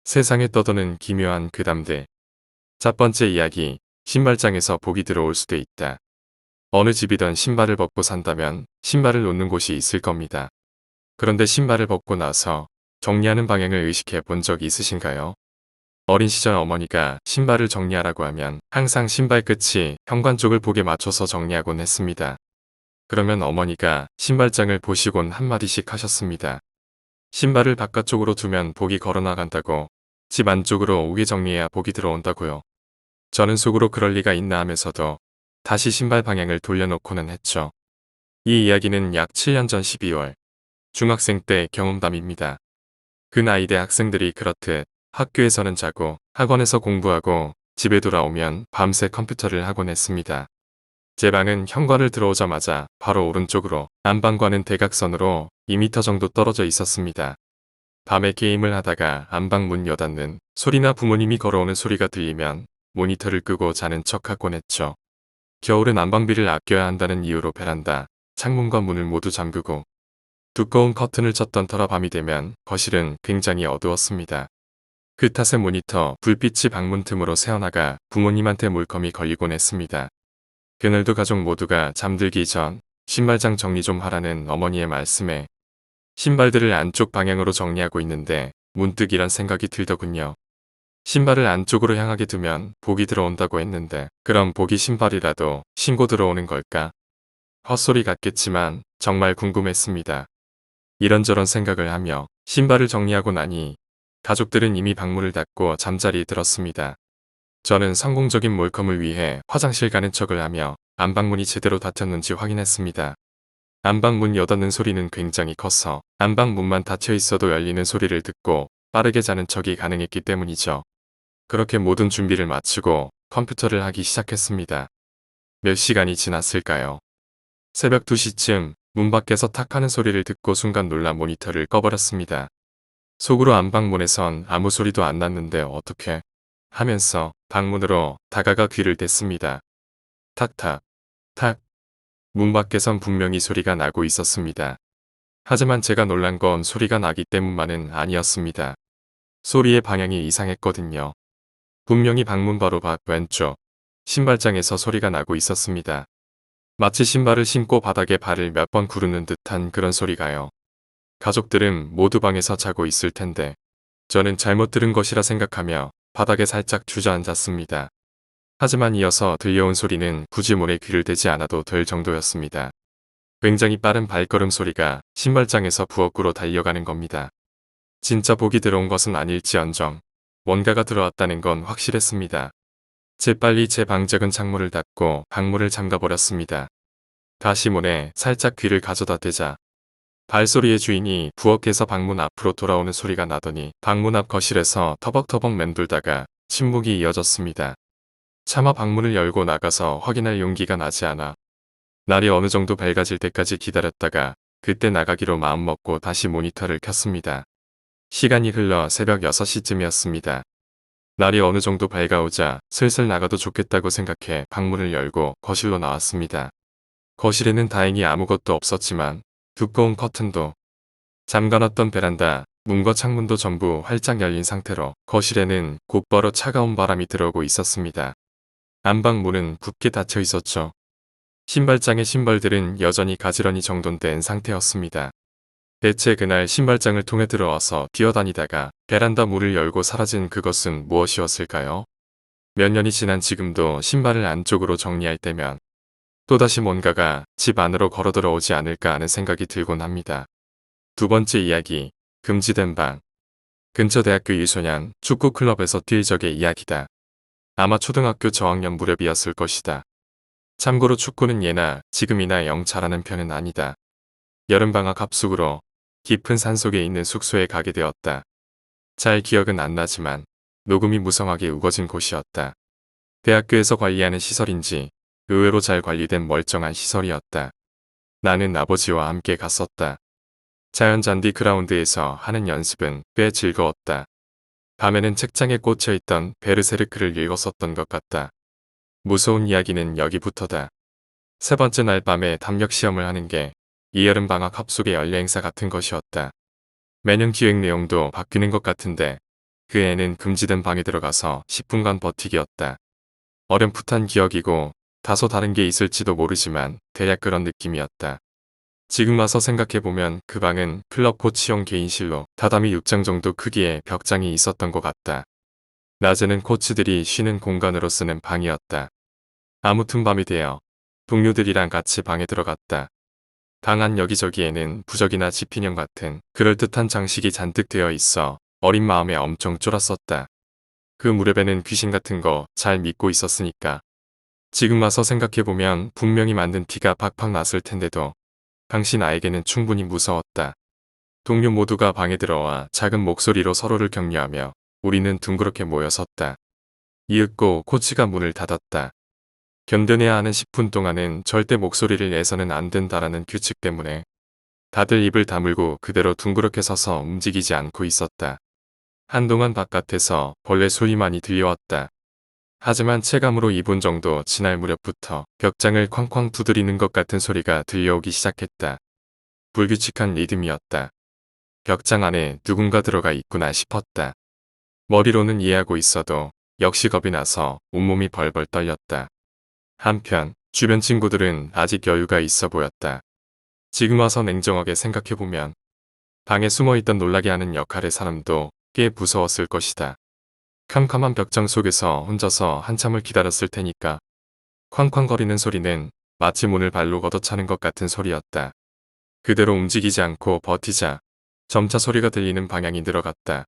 세상에 떠도는 기묘한 괴담들. 첫 번째 이야기, 신발장에서 복이 들어올 수도 있다. 어느 집이든 신발을 벗고 산다면 신발을 놓는 곳이 있을 겁니다. 그런데 신발을 벗고 나서 정리하는 방향을 의식해 본 적 있으신가요? 어린 시절 어머니가 신발을 정리하라고 하면 항상 신발 끝이 현관 쪽을 복에 맞춰서 정리하곤 했습니다. 그러면 어머니가 신발장을 보시곤 한마디씩 하셨습니다. 신발을 바깥쪽으로 두면 복이 걸어나간다고. 집 안쪽으로 오게 정리해야 복이 들어온다고요. 저는 속으로 그럴 리가 있나 하면서도 다시 신발 방향을 돌려놓고는 했죠. 이 이야기는 약 7년 전 12월 중학생 때 경험담입니다. 그 나이 대 학생들이 그렇듯 학교에서는 자고 학원에서 공부하고 집에 돌아오면 밤새 컴퓨터를 하곤 했습니다. 제 방은 현관을 들어오자마자 바로 오른쪽으로, 안방과는 대각선으로 2m 정도 떨어져 있었습니다. 밤에 게임을 하다가 안방 문 여닫는 소리나 부모님이 걸어오는 소리가 들리면 모니터를 끄고 자는 척하곤 했죠. 겨울은 난방비를 아껴야 한다는 이유로 베란다, 창문과 문을 모두 잠그고 두꺼운 커튼을 쳤던 터라 밤이 되면 거실은 굉장히 어두웠습니다. 그 탓에 모니터 불빛이 방문 틈으로 새어나가 부모님한테 물컴이 걸리곤 했습니다. 그날도 가족 모두가 잠들기 전 신발장 정리 좀 하라는 어머니의 말씀에 신발들을 안쪽 방향으로 정리하고 있는데 문득 이런 생각이 들더군요. 신발을 안쪽으로 향하게 두면 복이 들어온다고 했는데 그럼 복이 신발이라도 신고 들어오는 걸까? 헛소리 같겠지만 정말 궁금했습니다. 이런저런 생각을 하며 신발을 정리하고 나니 가족들은 이미 방문을 닫고 잠자리에 들었습니다. 저는 성공적인 몰컴을 위해 화장실 가는 척을 하며 안방문이 제대로 닫혔는지 확인했습니다. 안방문 여닫는 소리는 굉장히 커서 안방문만 닫혀 있어도 열리는 소리를 듣고 빠르게 자는 척이 가능했기 때문이죠. 그렇게 모든 준비를 마치고 컴퓨터를 하기 시작했습니다. 몇 시간이 지났을까요? 새벽 2시쯤 문 밖에서 탁 하는 소리를 듣고 순간 놀라 모니터를 꺼버렸습니다. 속으로 안방문에선 아무 소리도 안 났는데 어떻게 하면서 방문으로 다가가 귀를 댔습니다. 탁탁, 탁. 문 밖에선 분명히 소리가 나고 있었습니다. 하지만 제가 놀란 건 소리가 나기 때문만은 아니었습니다. 소리의 방향이 이상했거든요. 분명히 방문 바로 밖 왼쪽 신발장에서 소리가 나고 있었습니다. 마치 신발을 신고 바닥에 발을 몇 번 구르는 듯한 그런 소리가요. 가족들은 모두 방에서 자고 있을 텐데 저는 잘못 들은 것이라 생각하며 바닥에 살짝 주저앉았습니다. 하지만 이어서 들려온 소리는 굳이 문에 귀를 대지 않아도 될 정도였습니다. 굉장히 빠른 발걸음 소리가 신발장에서 부엌으로 달려가는 겁니다. 진짜 복이 들어온 것은 아닐지언정 뭔가가 들어왔다는 건 확실했습니다. 재빨리 제 방 작은 창문을 닫고 방문을 잠가버렸습니다. 다시 문에 살짝 귀를 가져다 대자 발소리의 주인이 부엌에서 방문 앞으로 돌아오는 소리가 나더니 방문 앞 거실에서 터벅터벅 맴돌다가 침묵이 이어졌습니다. 차마 방문을 열고 나가서 확인할 용기가 나지 않아 날이 어느 정도 밝아질 때까지 기다렸다가 그때 나가기로 마음먹고 다시 모니터를 켰습니다. 시간이 흘러 새벽 6시쯤이었습니다. 날이 어느 정도 밝아오자 슬슬 나가도 좋겠다고 생각해 방문을 열고 거실로 나왔습니다. 거실에는 다행히 아무것도 없었지만 두꺼운 커튼도 잠가놨던 베란다, 문과 창문도 전부 활짝 열린 상태로 거실에는 곧바로 차가운 바람이 들어오고 있었습니다. 안방 문은 굳게 닫혀 있었죠. 신발장의 신발들은 여전히 가지런히 정돈된 상태였습니다. 대체 그날 신발장을 통해 들어와서 뛰어다니다가 베란다 문을 열고 사라진 그것은 무엇이었을까요? 몇 년이 지난 지금도 신발을 안쪽으로 정리할 때면 또다시 뭔가가 집 안으로 걸어 들어오지 않을까 하는 생각이 들곤 합니다. 두 번째 이야기, 금지된 방. 근처 대학교 유소년 축구클럽에서 뛸 적의 이야기다. 아마 초등학교 저학년 무렵이었을 것이다. 참고로 축구는 예나 지금이나 영 잘하는 편은 아니다. 여름방학 합숙으로 깊은 산속에 있는 숙소에 가게 되었다. 잘 기억은 안 나지만 녹음이 무성하게 우거진 곳이었다. 대학교에서 관리하는 시설인지 의외로 잘 관리된 멀쩡한 시설이었다. 나는 아버지와 함께 갔었다. 자연 잔디 그라운드에서 하는 연습은 꽤 즐거웠다. 밤에는 책장에 꽂혀있던 베르세르크를 읽었었던 것 같다. 무서운 이야기는 여기부터다. 세 번째 날 밤에 담력 시험을 하는 게 이 여름방학 합숙의 연례 행사 같은 것이었다. 매년 기획 내용도 바뀌는 것 같은데 그 애는 금지된 방에 들어가서 10분간 버티기였다. 어렴풋한 기억이고 다소 다른 게 있을지도 모르지만 대략 그런 느낌이었다. 지금 와서 생각해보면 그 방은 클럽 코치용 개인실로 다다미 6장 정도 크기의 벽장이 있었던 것 같다. 낮에는 코치들이 쉬는 공간으로 쓰는 방이었다. 아무튼 밤이 되어 동료들이랑 같이 방에 들어갔다. 방 안 여기저기에는 부적이나 지피년 같은 그럴듯한 장식이 잔뜩 되어 있어 어린 마음에 엄청 쫄았었다. 그 무렵에는 귀신 같은 거 잘 믿고 있었으니까. 지금 와서 생각해보면 분명히 만든 티가 팍팍 났을 텐데도 당시 나에게는 충분히 무서웠다. 동료 모두가 방에 들어와 작은 목소리로 서로를 격려하며 우리는 둥그렇게 모여 섰다. 이윽고 코치가 문을 닫았다. 견뎌내야 하는 10분 동안은 절대 목소리를 내서는 안 된다라는 규칙 때문에 다들 입을 다물고 그대로 둥그렇게 서서 움직이지 않고 있었다. 한동안 바깥에서 벌레 소리만이 들려왔다. 하지만 체감으로 2분 정도 지날 무렵부터 벽장을 쾅쾅 두드리는 것 같은 소리가 들려오기 시작했다. 불규칙한 리듬이었다. 벽장 안에 누군가 들어가 있구나 싶었다. 머리로는 이해하고 있어도 역시 겁이 나서 온몸이 벌벌 떨렸다. 한편 주변 친구들은 아직 여유가 있어 보였다. 지금 와서 냉정하게 생각해보면 방에 숨어있던 놀라게 하는 역할의 사람도 꽤 무서웠을 것이다. 캄캄한 벽장 속에서 혼자서 한참을 기다렸을 테니까 쾅쾅거리는 소리는 마치 문을 발로 걷어차는 것 같은 소리였다. 그대로 움직이지 않고 버티자 점차 소리가 들리는 방향이 늘어갔다.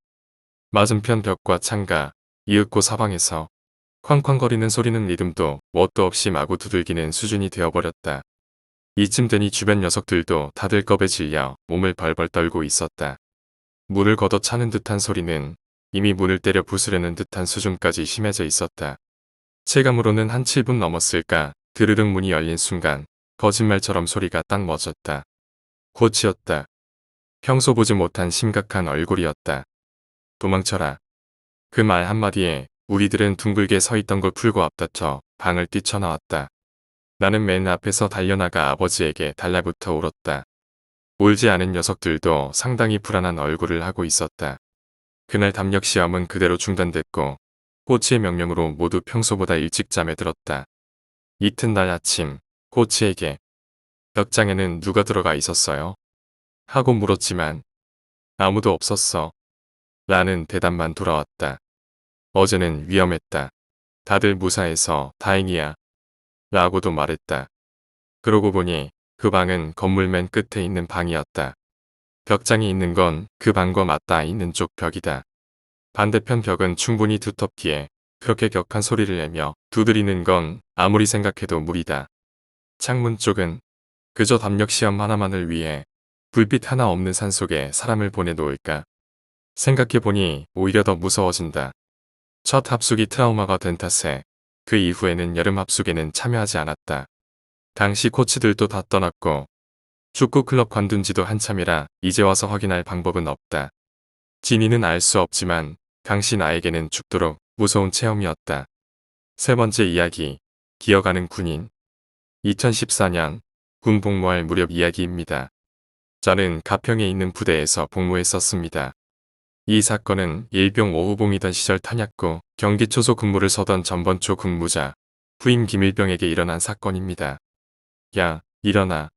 맞은편 벽과 창가, 이윽고 사방에서 쾅쾅거리는 소리는 리듬도 뭣도 없이 마구 두들기는 수준이 되어버렸다. 이쯤 되니 주변 녀석들도 다들 겁에 질려 몸을 벌벌 떨고 있었다. 문을 걷어차는 듯한 소리는 이미 문을 때려 부수려는 듯한 수준까지 심해져 있었다. 체감으로는 한 7분 넘었을까 드르륵 문이 열린 순간 거짓말처럼 소리가 딱 멎었다. 코치였다. 평소 보지 못한 심각한 얼굴이었다. 도망쳐라. 그 말 한마디에 우리들은 둥글게 서 있던 걸 풀고 앞다퉈 방을 뛰쳐나왔다. 나는 맨 앞에서 달려나가 아버지에게 달라붙어 울었다. 울지 않은 녀석들도 상당히 불안한 얼굴을 하고 있었다. 그날 담력 시험은 그대로 중단됐고 코치의 명령으로 모두 평소보다 일찍 잠에 들었다. 이튿날 아침 코치에게 벽장에는 누가 들어가 있었어요? 하고 물었지만 아무도 없었어. 라는 대답만 돌아왔다. 어제는 위험했다. 다들 무사해서 다행이야. 라고도 말했다. 그러고 보니 그 방은 건물 맨 끝에 있는 방이었다. 벽장이 있는 건 그 방과 맞닿아 있는 쪽 벽이다. 반대편 벽은 충분히 두텁기에 그렇게 격한 소리를 내며 두드리는 건 아무리 생각해도 무리다. 창문 쪽은 그저 담력 시험 하나만을 위해 불빛 하나 없는 산속에 사람을 보내놓을까. 생각해보니 오히려 더 무서워진다. 첫 합숙이 트라우마가 된 탓에 그 이후에는 여름 합숙에는 참여하지 않았다. 당시 코치들도 다 떠났고 축구클럽 관둔 지도 한참이라 이제 와서 확인할 방법은 없다. 진이는 알 수 없지만 당시 나에게는 죽도록 무서운 체험이었다. 세 번째 이야기, 기어가는 군인. 2014년 군 복무할 무렵 이야기입니다. 저는 가평에 있는 부대에서 복무했었습니다. 이 사건은 일병 5호봉이던 시절 탄약고 경기 초소 근무를 서던 전번초 근무자 후임 김일병에게 일어난 사건입니다. 야, 일어나.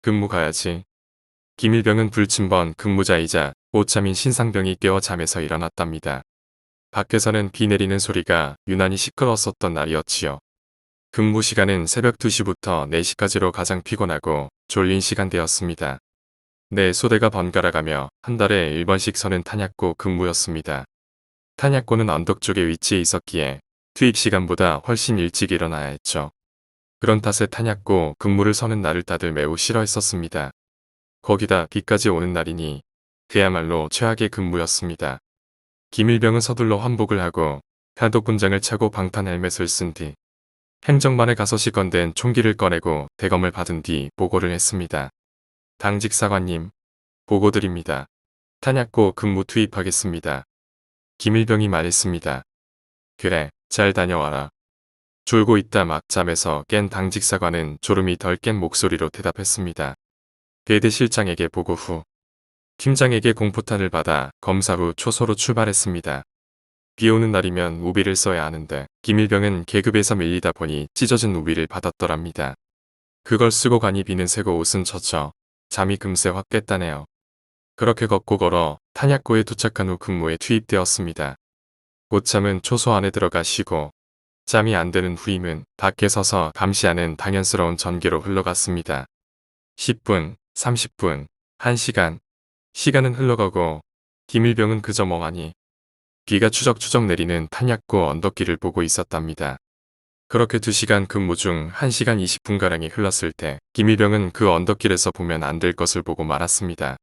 근무 가야지. 김일병은 불침번 근무자이자 오참인 신상병이 깨워 잠에서 일어났답니다. 밖에서는 비 내리는 소리가 유난히 시끄러웠었던 날이었지요. 근무 시간은 새벽 2시부터 4시까지로 가장 피곤하고 졸린 시간대였습니다. 내 소대가 번갈아가며 한 달에 1번씩 서는 탄약고 근무였습니다. 탄약고는 언덕 쪽에 위치해 있었기에 투입 시간보다 훨씬 일찍 일어나야 했죠. 그런 탓에 탄약고 근무를 서는 날을 다들 매우 싫어했었습니다. 거기다 비까지 오는 날이니 그야말로 최악의 근무였습니다. 김일병은 서둘러 환복을 하고 단독군장을 차고 방탄 헬멧을 쓴 뒤 행정반에 가서 시건된 총기를 꺼내고 대검을 받은 뒤 보고를 했습니다. 당직 사관님, 보고드립니다. 탄약고 근무 투입하겠습니다. 김일병이 말했습니다. 그래, 잘 다녀와라. 졸고 있다 막 잠에서 깬 당직 사관은 졸음이 덜 깬 목소리로 대답했습니다. 대대실장에게 보고 후 팀장에게 공포탄을 받아 검사 후 초소로 출발했습니다. 비 오는 날이면 우비를 써야 하는데 김일병은 계급에서 밀리다 보니 찢어진 우비를 받았더랍니다. 그걸 쓰고 가니 비는 새고 옷은 젖어 잠이 금세 확 깼다네요. 그렇게 걷고 걸어 탄약고에 도착한 후 근무에 투입되었습니다. 고참은 초소 안에 들어가 쉬고 잠이 안 드는 후임은 밖에 서서 감시하는 당연스러운 전개로 흘러갔습니다. 10분, 30분, 1시간. 시간은 흘러가고 김일병은 그저 멍하니 비가 추적추적 내리는 탄약고 언덕길을 보고 있었답니다. 그렇게 2시간 근무 중 1시간 20분가량이 흘렀을 때 김일병은 그 언덕길에서 보면 안 될 것을 보고 말았습니다.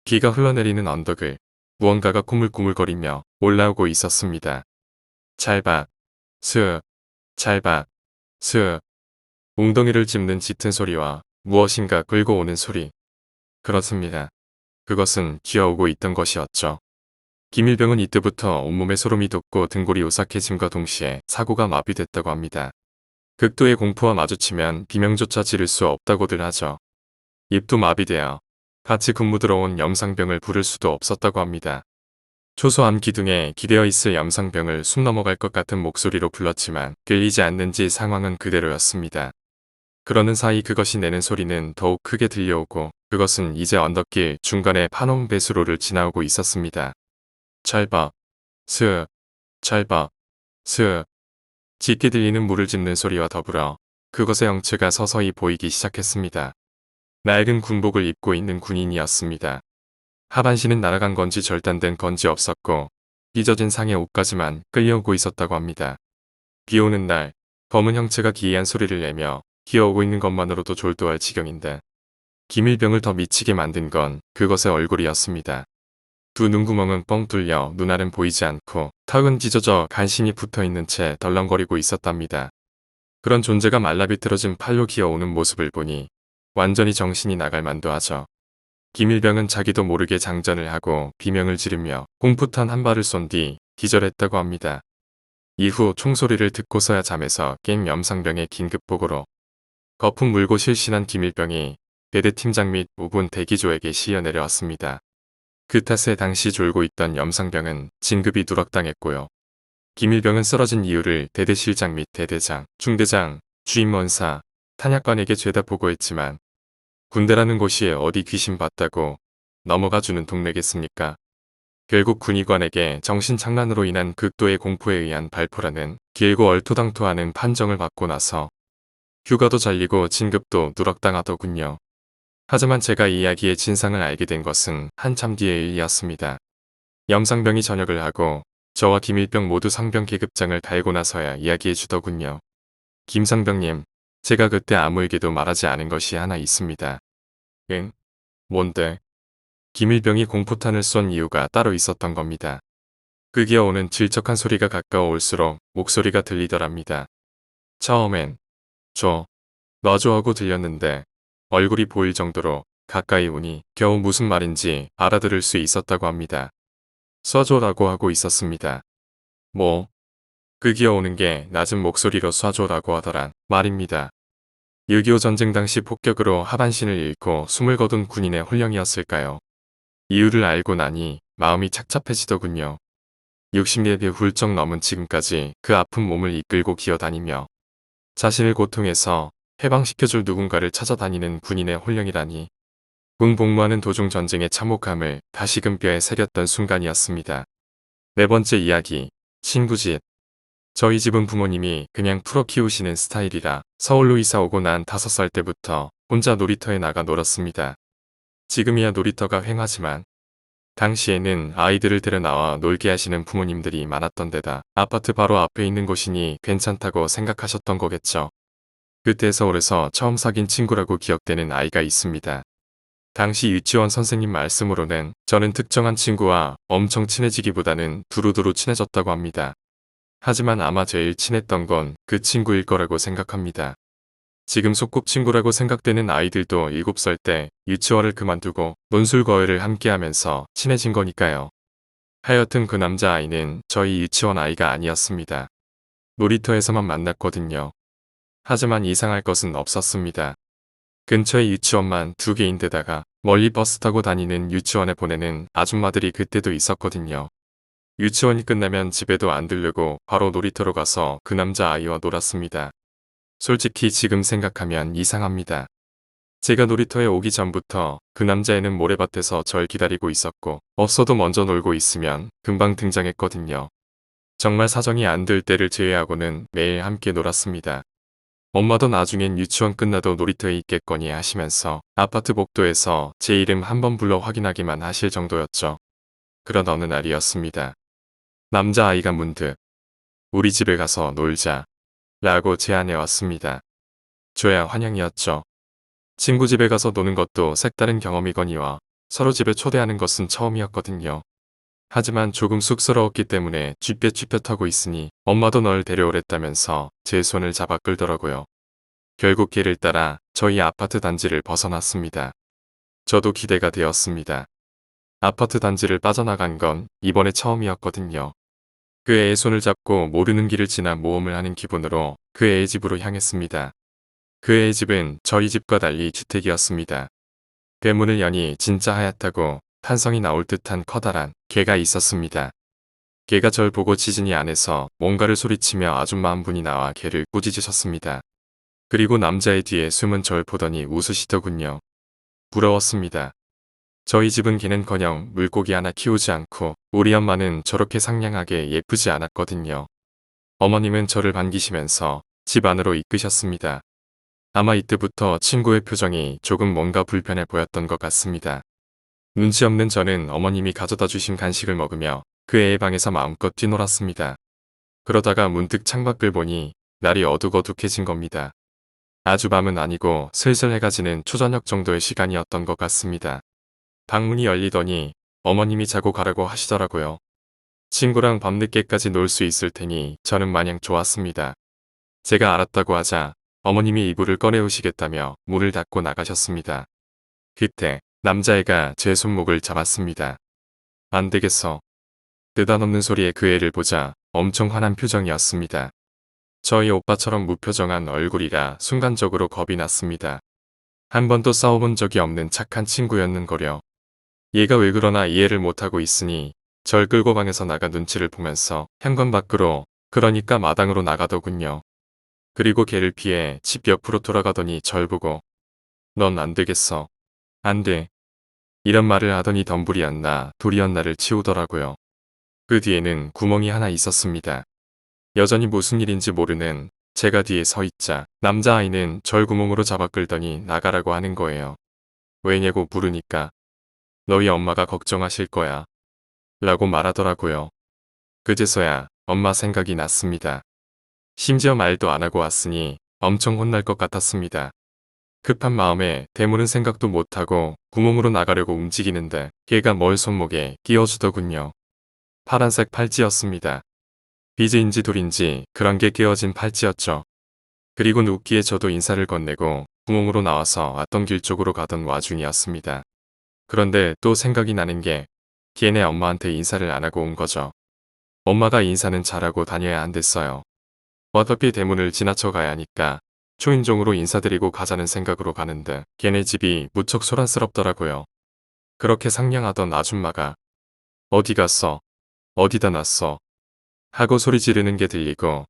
비가 흘러내리는 언덕을 무언가가 꾸물꾸물거리며 올라오고 있었습니다. 찰박, 스윽, 찰박, 스윽. 웅덩이를 짚는 짙은 소리와 무엇인가 끌고 오는 소리. 그렇습니다. 그것은 기어오고 있던 것이었죠. 김일병은 이때부터 온몸에 소름이 돋고 등골이 오싹해짐과 동시에 사고가 마비됐다고 합니다. 극도의 공포와 마주치면 비명조차 지를 수 없다고들 하죠. 입도 마비되어 같이 근무 들어온 염상병을 부를 수도 없었다고 합니다. 초소암 기둥에 기대어 있을 염상병을 숨 넘어갈 것 같은 목소리로 불렀지만 끌리지 않는지 상황은 그대로였습니다. 그러는 사이 그것이 내는 소리는 더욱 크게 들려오고 그것은 이제 언덕길 중간에 파놓은 배수로를 지나오고 있었습니다. 찰박, 스윽, 찰박, 스윽. 짙게 들리는 물을 짚는 소리와 더불어 그것의 형체가 서서히 보이기 시작했습니다. 낡은 군복을 입고 있는 군인이었습니다. 하반신은 날아간 건지 절단된 건지 없었고 삐져진 상의 옷까지만 끌려오고 있었다고 합니다. 비 오는 날 검은 형체가 기이한 소리를 내며 기어오고 있는 것만으로도 졸도할 지경인데 김일병을 더 미치게 만든 건 그것의 얼굴이었습니다. 두 눈구멍은 뻥 뚫려 눈알은 보이지 않고 턱은 찢어져 간신히 붙어있는 채 덜렁거리고 있었답니다. 그런 존재가 말라비틀어진 팔로 기어오는 모습을 보니 완전히 정신이 나갈 만도 하죠. 김일병은 자기도 모르게 장전을 하고 비명을 지르며 공포탄 한 발을 쏜 뒤 기절했다고 합니다. 이후 총소리를 듣고서야 잠에서 깬 염상병의 긴급보고로 거품 물고 실신한 김일병이 대대팀장 및 우군 대기조에게 시여 내려왔습니다. 그 탓에 당시 졸고 있던 염상병은 진급이 누락당했고요. 김일병은 쓰러진 이유를 대대실장 및 대대장, 중대장, 주임원사, 탄약관에게 죄다 보고했지만 군대라는 곳이 어디 귀신 봤다고 넘어가주는 동네겠습니까? 결국 군의관에게 정신착란으로 인한 극도의 공포에 의한 발포라는 길고 얼토당토하는 판정을 받고 나서 휴가도 잘리고 진급도 누락당하더군요. 하지만 제가 이 이야기의 진상을 알게 된 것은 한참 뒤의 일이었습니다. 염상병이 전역을 하고 저와 김일병 모두 상병 계급장을 달고 나서야 이야기해 주더군요. 김상병님, 제가 그때 아무에게도 말하지 않은 것이 하나 있습니다. 응? 뭔데? 김일병이 공포탄을 쏜 이유가 따로 있었던 겁니다. 그 기어오는 질척한 소리가 가까워 올수록 목소리가 들리더랍니다. 처음엔 놔줘 하고 들렸는데 얼굴이 보일 정도로 가까이 오니 겨우 무슨 말인지 알아들을 수 있었다고 합니다. 쏴줘라고 하고 있었습니다. 뭐? 그 기어오는 게 낮은 목소리로 쏴줘라고 하더란 말입니다. 6.25 전쟁 당시 폭격으로 하반신을 잃고 숨을 거둔 군인의 혼령이었을까요? 이유를 알고 나니 마음이 착잡해지더군요. 60대 훌쩍 넘은 지금까지 그 아픈 몸을 이끌고 기어다니며 자신을 고통에서 해방시켜줄 누군가를 찾아다니는 군인의 혼령이라니. 군 복무하는 도중 전쟁의 참혹함을 다시금 뼈에 새겼던 순간이었습니다. 네 번째 이야기, 친구 집. 저희 집은 부모님이 그냥 풀어 키우시는 스타일이라 서울로 이사 오고 난 5살 때부터 혼자 놀이터에 나가 놀았습니다. 지금이야 놀이터가 횡하지만 당시에는 아이들을 데려 나와 놀게 하시는 부모님들이 많았던 데다 아파트 바로 앞에 있는 곳이니 괜찮다고 생각하셨던 거겠죠. 그때 서울에서 처음 사귄 친구라고 기억되는 아이가 있습니다. 당시 유치원 선생님 말씀으로는 저는 특정한 친구와 엄청 친해지기보다는 두루두루 친해졌다고 합니다. 하지만 아마 제일 친했던 건 그 친구일 거라고 생각합니다. 지금 소꿉친구라고 생각되는 아이들도 7살 때 유치원을 그만두고 논술거회를 함께하면서 친해진 거니까요. 하여튼 그 남자아이는 저희 유치원 아이가 아니었습니다. 놀이터에서만 만났거든요. 하지만 이상할 것은 없었습니다. 근처에 유치원만 2개인데다가 멀리 버스 타고 다니는 유치원에 보내는 아줌마들이 그때도 있었거든요. 유치원이 끝나면 집에도 안 들르고 바로 놀이터로 가서 그 남자 아이와 놀았습니다. 솔직히 지금 생각하면 이상합니다. 제가 놀이터에 오기 전부터 그 남자애는 모래밭에서 절 기다리고 있었고 없어도 먼저 놀고 있으면 금방 등장했거든요. 정말 사정이 안 될 때를 제외하고는 매일 함께 놀았습니다. 엄마도 나중엔 유치원 끝나도 놀이터에 있겠거니 하시면서 아파트 복도에서 제 이름 한번 불러 확인하기만 하실 정도였죠. 그런 어느 날이었습니다. 남자아이가 문득 우리 집에 가서 놀자 라고 제안해 왔습니다. 저야 환영이었죠. 친구 집에 가서 노는 것도 색다른 경험이거니와 서로 집에 초대하는 것은 처음이었거든요. 하지만 조금 쑥스러웠기 때문에 쥐뼛쥐뼛하고 있으니 엄마도 널 데려오랬다면서 제 손을 잡아 끌더라고요. 결국 길을 따라 저희 아파트 단지를 벗어났습니다. 저도 기대가 되었습니다. 아파트 단지를 빠져나간 건 이번에 처음이었거든요. 그 애의 손을 잡고 모르는 길을 지나 모험을 하는 기분으로 그 애의 집으로 향했습니다. 그 애의 집은 저희 집과 달리 주택이었습니다. 대문을 여니 진짜 하얗다고 탄성이 나올 듯한 커다란 개가 있었습니다. 개가 절 보고 지진이 안에서 뭔가를 소리치며 아줌마 한 분이 나와 개를 꾸짖으셨습니다. 그리고 남자의 뒤에 숨은 절 보더니 웃으시더군요. 부러웠습니다. 저희 집은 개는커녕 물고기 하나 키우지 않고 우리 엄마는 저렇게 상냥하게 예쁘지 않았거든요. 어머님은 저를 반기시면서 집 안으로 이끄셨습니다. 아마 이때부터 친구의 표정이 조금 뭔가 불편해 보였던 것 같습니다. 눈치 없는 저는 어머님이 가져다 주신 간식을 먹으며 그 애의 방에서 마음껏 뛰놀았습니다. 그러다가 문득 창밖을 보니 날이 어둑어둑해진 겁니다. 아주 밤은 아니고 슬슬 해가 지는 초저녁 정도의 시간이었던 것 같습니다. 방문이 열리더니 어머님이 자고 가라고 하시더라고요. 친구랑 밤늦게까지 놀 수 있을 테니 저는 마냥 좋았습니다. 제가 알았다고 하자 어머님이 이불을 꺼내오시겠다며 문을 닫고 나가셨습니다. 그때 남자애가 제 손목을 잡았습니다. 안 되겠어. 느닷없는 소리에 그 애를 보자 엄청 화난 표정이었습니다. 저희 오빠처럼 무표정한 얼굴이라 순간적으로 겁이 났습니다. 한 번도 싸워본 적이 없는 착한 친구였는거려. 얘가 왜 그러나 이해를 못하고 있으니 절 끌고 방에서 나가 눈치를 보면서 현관 밖으로 그러니까 마당으로 나가더군요. 그리고 걔를 피해 집 옆으로 돌아가더니 절 보고 넌 안 되겠어. 안 돼. 이런 말을 하더니 덤불이었나 돌이었나를 치우더라고요. 그 뒤에는 구멍이 하나 있었습니다. 여전히 무슨 일인지 모르는 제가 뒤에 서 있자 남자아이는 절 구멍으로 잡아 끌더니 나가라고 하는 거예요. 왜냐고 물으니까 너희 엄마가 걱정하실 거야 라고 말하더라고요. 그제서야 엄마 생각이 났습니다. 심지어 말도 안 하고 왔으니 엄청 혼날 것 같았습니다. 급한 마음에 대무는 생각도 못하고 구멍으로 나가려고 움직이는데 걔가 뭘 손목에 끼워주더군요. 파란색 팔찌였습니다. 비즈인지 돌인지 그런 게 끼워진 팔찌였죠. 그리고 웃기에 저도 인사를 건네고 구멍으로 나와서 왔던 길 쪽으로 가던 와중이었습니다. 그런데 또 생각이 나는 게 걔네 엄마한테 인사를 안 하고 온 거죠. 엄마가 인사는 잘하고 다녀야 안 됐어요. 어차피 대문을 지나쳐 가야 하니까 초인종으로 인사드리고 가자는 생각으로 가는데 걔네 집이 무척 소란스럽더라고요. 그렇게 상냥하던 아줌마가 어디 갔어? 어디다 놨어? 하고 소리 지르는 게 들리고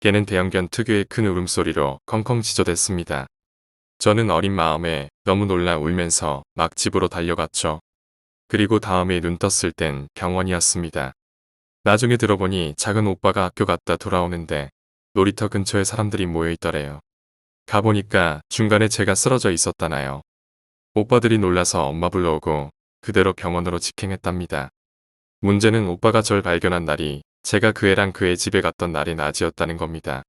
걔는 대형견 특유의 큰 울음소리로 컹컹 지저댔습니다. 저는 어린 마음에 너무 놀라 울면서 막 집으로 달려갔죠. 그리고 다음에 눈 떴을 땐 병원이었습니다. 나중에 들어보니 작은 오빠가 학교 갔다 돌아오는데 놀이터 근처에 사람들이 모여있더래요. 가보니까 중간에 제가 쓰러져 있었다나요. 오빠들이 놀라서 엄마 불러오고 그대로 병원으로 직행했답니다. 문제는 오빠가 절 발견한 날이 제가 그 애랑 그 애 집에 갔던 날의 낮이었다는 겁니다.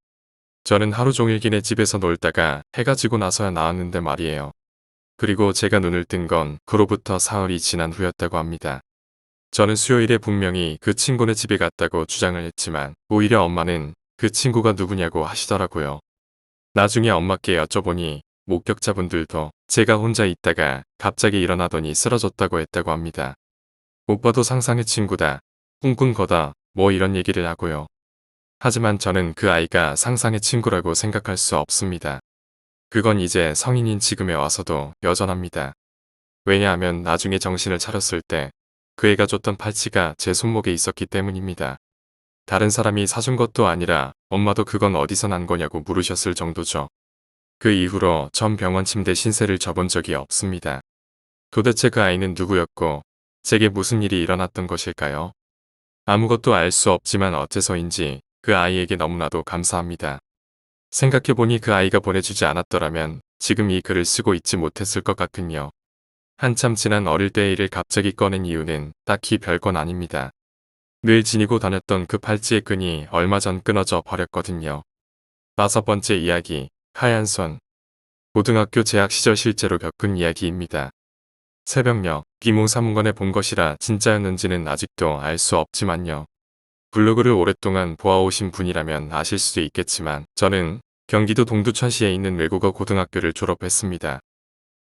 저는 하루 종일 걔네 집에서 놀다가 해가 지고 나서야 나왔는데 말이에요. 그리고 제가 눈을 뜬 건 그로부터 사흘이 지난 후였다고 합니다. 저는 수요일에 분명히 그 친구네 집에 갔다고 주장을 했지만 오히려 엄마는 그 친구가 누구냐고 하시더라고요. 나중에 엄마께 여쭤보니 목격자분들도 제가 혼자 있다가 갑자기 일어나더니 쓰러졌다고 했다고 합니다. 오빠도 상상의 친구다, 꿍꿍 거다, 뭐 이런 얘기를 하고요. 하지만 저는 그 아이가 상상의 친구라고 생각할 수 없습니다. 그건 이제 성인인 지금에 와서도 여전합니다. 왜냐하면 나중에 정신을 차렸을 때 그 애가 줬던 팔찌가 제 손목에 있었기 때문입니다. 다른 사람이 사준 것도 아니라 엄마도 그건 어디서 난 거냐고 물으셨을 정도죠. 그 이후로 전 병원 침대 신세를 져본 적이 없습니다. 도대체 그 아이는 누구였고 제게 무슨 일이 일어났던 것일까요? 아무것도 알 수 없지만 어째서인지 그 아이에게 너무나도 감사합니다. 생각해보니 그 아이가 보내주지 않았더라면 지금 이 글을 쓰고 있지 못했을 것 같군요. 한참 지난 어릴 때의 일을 갑자기 꺼낸 이유는 딱히 별건 아닙니다. 늘 지니고 다녔던 그 팔찌의 끈이 얼마 전 끊어져 버렸거든요. 5번째 이야기, 하얀 손. 고등학교 재학 시절 실제로 겪은 이야기입니다. 새벽녘, 비몽사몽간에 본 것이라 진짜였는지는 아직도 알 수 없지만요. 블로그를 오랫동안 보아오신 분이라면 아실 수도 있겠지만 저는 경기도 동두천시에 있는 외국어 고등학교를 졸업했습니다.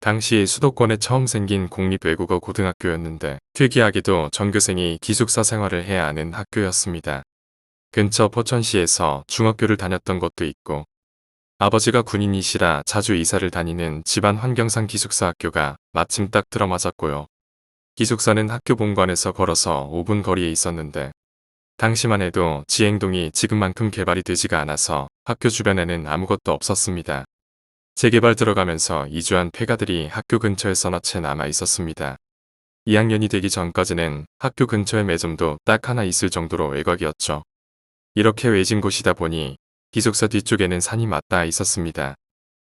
당시 수도권에 처음 생긴 공립외국어 고등학교였는데 특이하게도 전교생이 기숙사 생활을 해야 하는 학교였습니다. 근처 포천시에서 중학교를 다녔던 것도 있고 아버지가 군인이시라 자주 이사를 다니는 집안 환경상 기숙사 학교가 마침 딱 들어맞았고요. 기숙사는 학교 본관에서 걸어서 5분 거리에 있었는데 당시만 해도 지행동이 지금만큼 개발이 되지가 않아서 학교 주변에는 아무것도 없었습니다. 재개발 들어가면서 이주한 폐가들이 학교 근처에 서너 채 남아 있었습니다. 2학년이 되기 전까지는 학교 근처에 매점도 딱 하나 있을 정도로 외곽이었죠. 이렇게 외진 곳이다 보니 기숙사 뒤쪽에는 산이 맞닿아 있었습니다.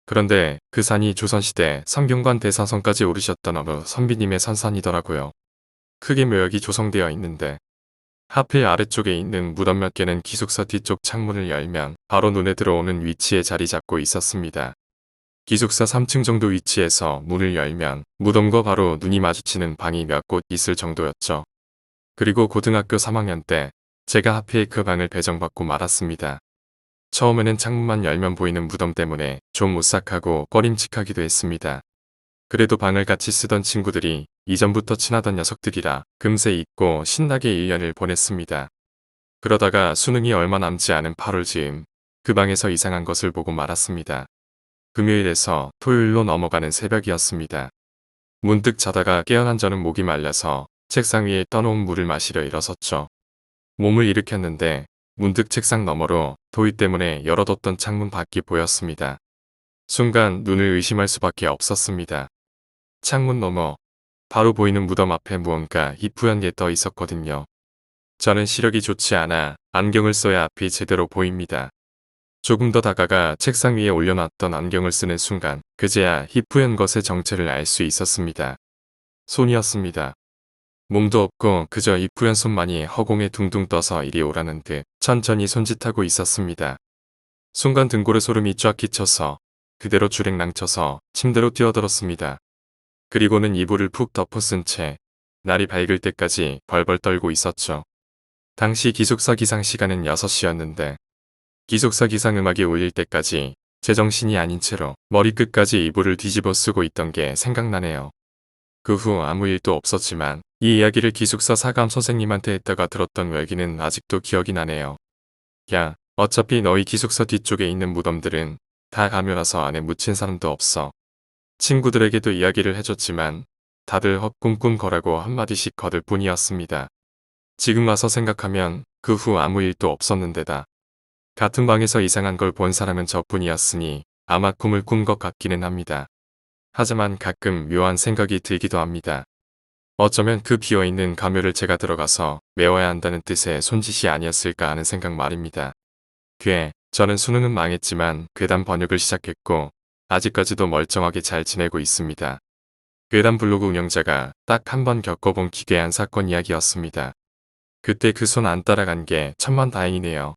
그런데 그 산이 조선시대 성균관 대사선까지 오르셨던 어느 선비님의 선산이더라고요. 크게 묘역이 조성되어 있는데 하필 아래쪽에 있는 무덤 몇 개는 기숙사 뒤쪽 창문을 열면 바로 눈에 들어오는 위치에 자리 잡고 있었습니다. 기숙사 3층 정도 위치에서 문을 열면 무덤과 바로 눈이 마주치는 방이 몇 곳 있을 정도였죠. 그리고 고등학교 3학년 때 제가 하필 그 방을 배정받고 말았습니다. 처음에는 창문만 열면 보이는 무덤 때문에 좀 오싹하고 꺼림칙하기도 했습니다. 그래도 방을 같이 쓰던 친구들이 이전부터 친하던 녀석들이라 금세 잊고 신나게 1년을 보냈습니다. 그러다가 수능이 얼마 남지 않은 8월 즈음 그 방에서 이상한 것을 보고 말았습니다. 금요일에서 토요일로 넘어가는 새벽이었습니다. 문득 자다가 깨어난 저는 목이 말라서 책상 위에 떠놓은 물을 마시려 일어섰죠. 몸을 일으켰는데 문득 책상 너머로 더위 때문에 열어뒀던 창문 밖이 보였습니다. 순간 눈을 의심할 수밖에 없었습니다. 창문 너머 바로 보이는 무덤 앞에 무언가 희뿌연 게 떠 있었거든요. 저는 시력이 좋지 않아 안경을 써야 앞이 제대로 보입니다. 조금 더 다가가 책상 위에 올려놨던 안경을 쓰는 순간 그제야 희뿌연 것의 정체를 알 수 있었습니다. 손이었습니다. 몸도 없고 그저 희뿌연 손만이 허공에 둥둥 떠서 이리 오라는 듯 천천히 손짓하고 있었습니다. 순간 등골에 소름이 쫙 끼쳐서 그대로 주랭랑쳐서 침대로 뛰어들었습니다. 그리고는 이불을 푹 덮어 쓴 채 날이 밝을 때까지 벌벌 떨고 있었죠. 당시 기숙사 기상 시간은 6시였는데 기숙사 기상 음악이 울릴 때까지 제정신이 아닌 채로 머리끝까지 이불을 뒤집어 쓰고 있던 게 생각나네요. 그 후 아무 일도 없었지만 이 이야기를 기숙사 사감 선생님한테 했다가 들었던 외기는 아직도 기억이 나네요. 야, 어차피 너희 기숙사 뒤쪽에 있는 무덤들은 다 가면와서 안에 묻힌 사람도 없어. 친구들에게도 이야기를 해줬지만 다들 헛꿈꿈거라고 한마디씩 거들 뿐이었습니다. 지금 와서 생각하면 그 후 아무 일도 없었는데다. 같은 방에서 이상한 걸 본 사람은 저뿐이었으니 아마 꿈을 꾼 것 같기는 합니다. 하지만 가끔 묘한 생각이 들기도 합니다. 어쩌면 그 비어있는 가묘를 제가 들어가서 메워야 한다는 뜻의 손짓이 아니었을까 하는 생각 말입니다. 저는 수능은 망했지만 괴담 번역을 시작했고 아직까지도 멀쩡하게 잘 지내고 있습니다. 괴담 블로그 운영자가 딱 한 번 겪어본 기괴한 사건 이야기였습니다. 그때 그 손 안 따라간 게 천만다행이네요.